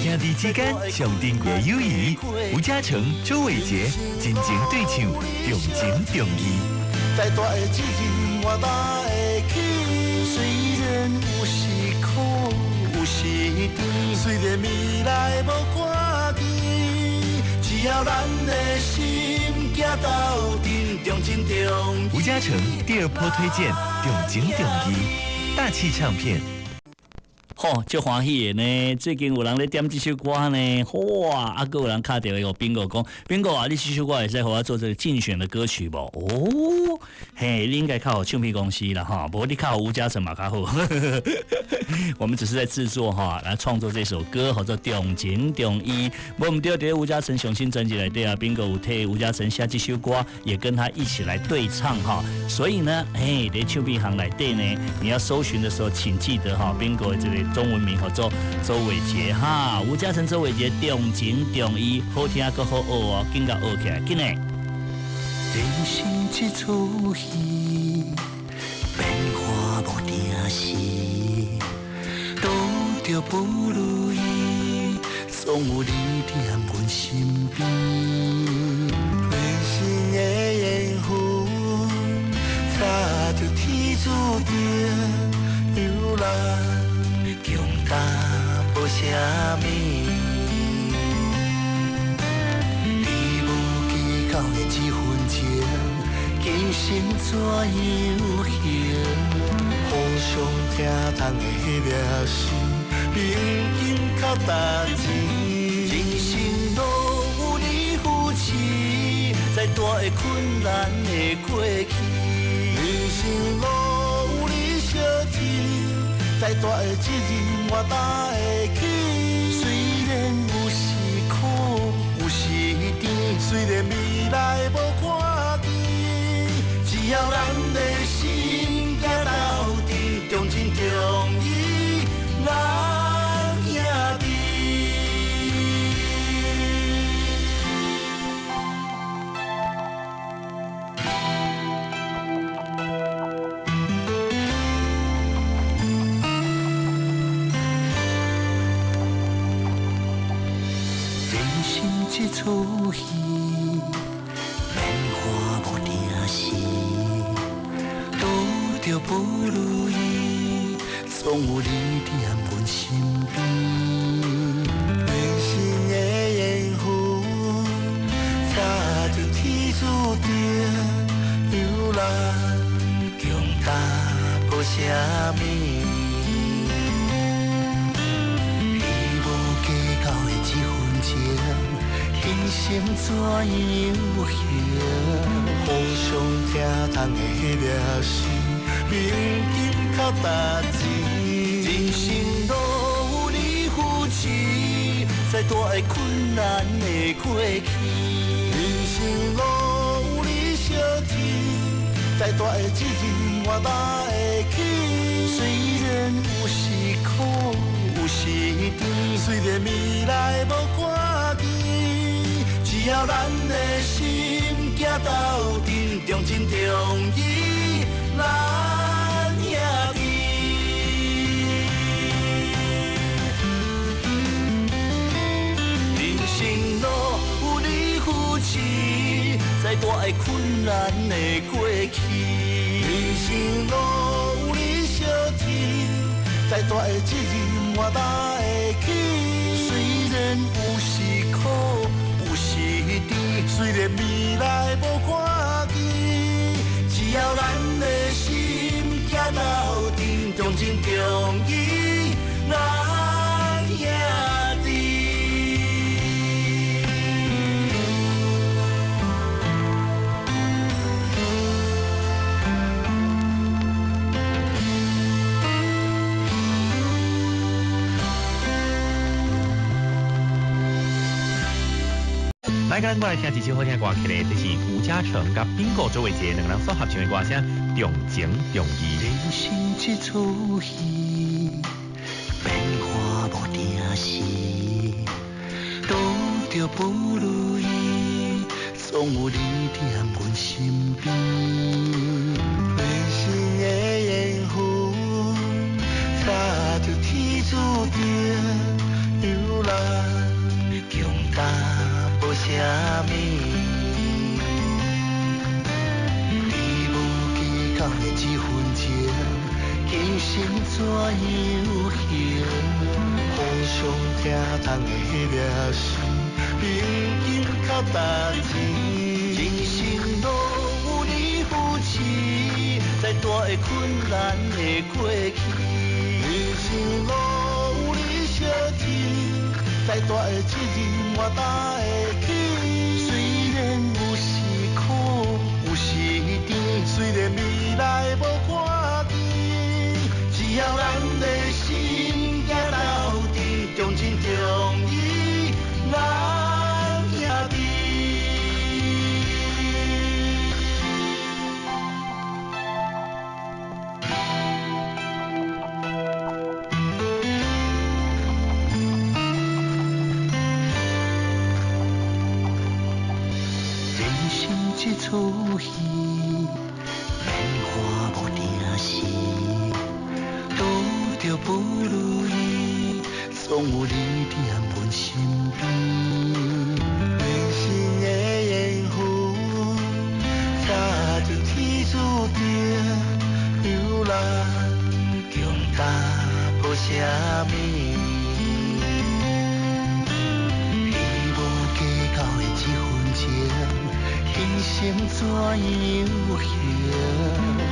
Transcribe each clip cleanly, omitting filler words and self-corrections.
兄弟之间上珍贵的友谊，吴嘉诚、周伟杰真情对唱，重情重义。再大的责任我担会起，虽然有时苦有时甜，虽然未来无看见，只要咱的心行到底，重情重义。吴嘉诚第二波推荐，重情重义，大气唱片。吼，足欢喜的呢！最近有人咧点这首歌呢，哇！还有人打电话给宾哥讲，宾哥啊，你这首歌会使给我做这个竞选的歌曲无？哦，嘿，你应该靠唱片公司啦哈，不过你靠吴嘉诚嘛较好。我们只是在制作哈，来创作这首歌，叫做重情重义。我们对吴嘉诚雄心专辑内底啊，宾哥有替吴嘉诚写这首歌，也跟他一起来对唱哈。所以呢，哎，在唱片行内底呢，你要搜寻的时候，请记得哈，宾哥这个。中文名叫做周伟杰哈，吴嘉诚、周伟杰重情重义，好听搁好学哦，紧甲学起来，紧嘞！人生这出戏，变化无定时，拄着不如意，总有你伫阮身边。人生的缘分，早就天注定，有人。强大无啥物，你无计较的这份情，今生怎样行？互相疼痛的迄粒心，平静较值钱。人生路有你扶持，再大的困难会过去。人生路有你相支。再大的责任我担会起，虽然有时苦有时甜，虽然未来无看见，只要咱的心行到底，重情重义，咱兄弟。这出戏变化无定时，拄着不如意，总有你伫阮身边。人生的缘分，早就天注定，有人强大无啥物，你无计较的这份情。人生怎样行？互相疼痛的迄粒心，平静较值钱。人生路有你扶持，再大的困难会过去。人生路有你相支，再大的责任我担会起。虽然有时苦有时甜，虽然未来无看见。只要咱的心行到底，重情重义，咱兄弟。人生路有你扶持，再大的困难会过去。人生路有你相挺，再大的责任我担会起。虽然有时苦。虽然未来无看见，只要咱的心行到底，重情重义，咱兄弟。来，咱我来听一首好听的歌曲咧，就是吴嘉诚甲宾哥周伟杰两人所合唱的歌声《重情重义》。人生这出戏，变化无定时，拄着不如意，总有你伫阮身边。人生的缘分，早就样行？互相疼痛的迄粒心，平静较值钱。人生路有你扶持，再大的困难会过去。人生路有你相挺，再大的责任我担会起。虽然有时苦，有时甜，虽然未来无看见，只要咱的心行到底，重情重义，咱兄弟。这出戏，变化无定时，拄着不如意，总有你踮阮身边。人生的缘分，早就天注定，有人强大无啥物。你无计较的这份情。人生怎样行？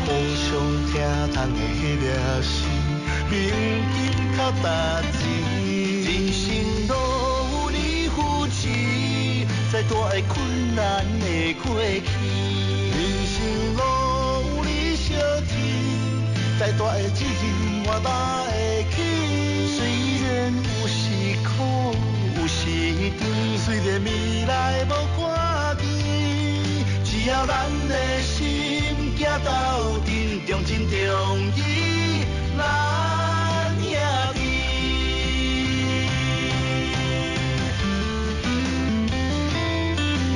互相疼痛的迄粒心，平静较值钱。人生路有你扶持，再大的困难会过去。人生路有你相挺，再大的责任我担会起。虽然有时苦，有时甜，虽然未来无看见。只要咱的心行到底，重情重义，咱兄弟。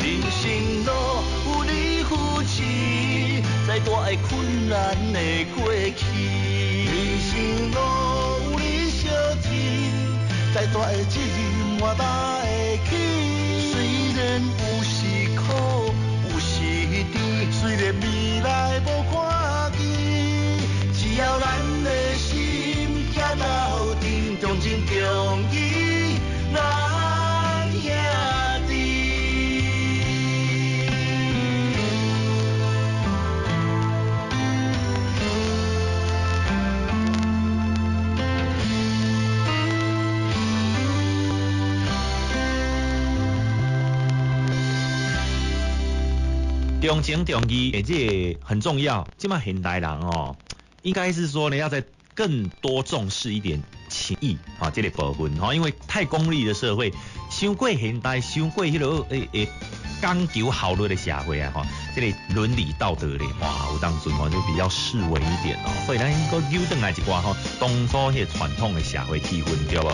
人生路有你扶持，再大的困难会过去。人生路有你相挺，再大的责任我担会起。虽然有时苦。虽然未来无看见，只要咱的心行到底，重情重义，咱兄弟。重情重义，这很重要。这么现代人哦，应该是说呢，要再更多重视一点情义啊，这个部分哈，因为太功利的社会，太过现代，太过迄个讲求效率的社会啊哈，这个伦理道德咧，哇，有当阵哦就比较式微一点哦，所以咱应该扭转来一寡哈，当初迄个传统的社会气氛，对不？